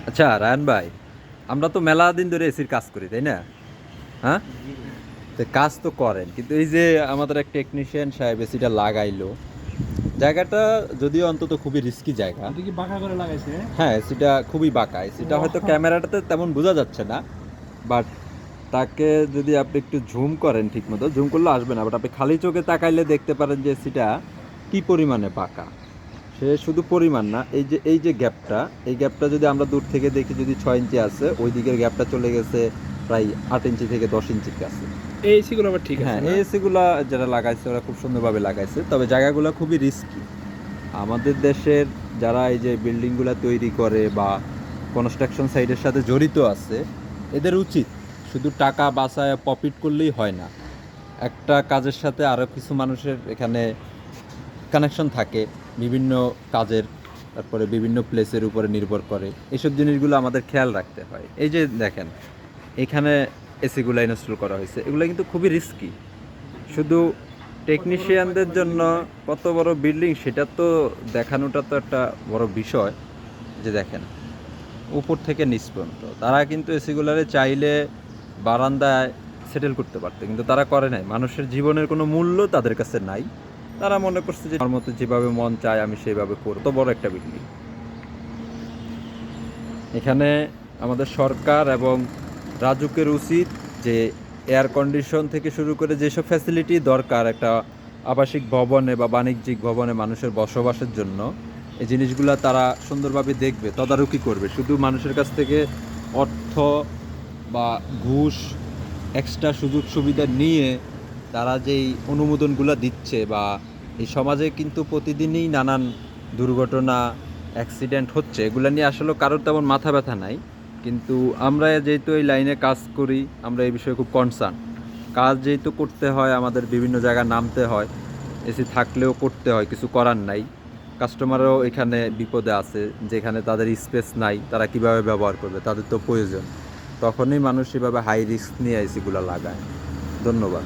আচ্ছা রায়ন ভাই, আমরা তো মেলা দিন ধরে এসির কাজ করি, তাই না? হ্যাঁ, তো কাজ তো করেন, কিন্তু এই যে আমাদের এক টেকনিশিয়ান সাহেব এসিটা লাগাইলো, জায়গাটা যদিও অন্তত খুবই রিস্কি জায়গা। এটা কি বাঁকা করে লাগাইছে? হ্যাঁ, এসিটা খুবই বাঁকা, এসিটা হয়তো ক্যামেরাটাতে তেমন বোঝা যাচ্ছে না, বাট তাকে যদি আপনি একটু ঝুম করেন, ঠিক মতো ঝুম করলে আসবে না, বাট আপনি খালি চোখে তাকাইলে দেখতে পারেন যে এসিটা কি পরিমাণে বাঁকা। সে শুধু পরিমাণ না, এই যে গ্যাপটা, এই গ্যাপটা যদি আমরা দূর থেকে দেখি, যদি 6 ইঞ্চি আছে, ওই দিকের গ্যাপটা চলে গেছে প্রায় 8 ইঞ্চি থেকে 10 ইঞ্চির কাছে। এই সিগুলো আবার ঠিক আছে হ্যাঁ, না? এই এসিগুলা যারা লাগাইছে ওরা খুব সুন্দরভাবে লাগাইছে, তবে জায়গাগুলো খুবই রিস্কি। আমাদের দেশের যারা এই যে বিল্ডিংগুলো তৈরি করে বা কনস্ট্রাকশন সাইটের সাথে জড়িত আছে, এদের উচিত শুধু টাকা বাঁচায় প্রফিট করলেই হয় না, একটা কাজের সাথে আরও কিছু মানুষের এখানে কানেকশন থাকে বিভিন্ন কাজের, তারপরে বিভিন্ন প্লেসের উপরে নির্ভর করে, এইসব জিনিসগুলো আমাদের খেয়াল রাখতে হয়। এই যে দেখেন, এখানে এসিগুলো ইনস্টল করা হয়েছে, এগুলো কিন্তু খুবই রিস্কি। শুধু টেকনিশিয়ানদের জন্য কত বড় বিল্ডিং সেটা তো দেখানোটা তো একটা বড় বিষয়। যে দেখেন, উপর থেকে নিচ পর্যন্ত তারা কিন্তু এসিগুলারে চাইলে বারান্দায় সেটেল করতে পারতো, কিন্তু তারা করে নাই। মানুষের জীবনের কোনো মূল্য তাদের কাছে নাই, তারা মনে করছে যে আমার মতো যেভাবে মন চায় আমি সেইভাবে করব। তো বড় একটা বিল্ডিং, এখানে আমাদের সরকার এবং রাজুকের উচিত যে এয়ার কন্ডিশন থেকে শুরু করে যেসব ফ্যাসিলিটি দরকার একটা আবাসিক ভবনে বা বাণিজ্যিক ভবনে মানুষের বসবাসের জন্য, এই জিনিসগুলো তারা সুন্দরভাবে দেখবে, তদারকি করবে। শুধু মানুষের কাছ থেকে অর্থ বা ঘুষ, এক্সট্রা সুযোগ সুবিধা নিয়ে তারা যেই অনুমোদনগুলো দিচ্ছে, বা এই সমাজে কিন্তু প্রতিদিনই নানান দুর্ঘটনা, অ্যাক্সিডেন্ট হচ্ছে, এগুলো নিয়ে আসলে কারোর তেমন মাথা ব্যথা নাই। কিন্তু আমরা যেহেতু এই লাইনে কাজ করি, আমরা এই বিষয়ে খুব কনসার্ন। কাজ যেহেতু করতে হয়, আমাদের বিভিন্ন জায়গায় নামতে হয়, এসি থাকলেও করতে হয়, কিছু করার নাই। কাস্টমারও এখানে বিপদে আছে, যেখানে তাদের স্পেস নাই, তারা কিভাবে ব্যবহার করবে, তাদের তো প্রয়োজন। তখনই মানুষ এভাবে হাই রিস্ক নিয়ে এসিগুলো লাগায়। ধন্যবাদ।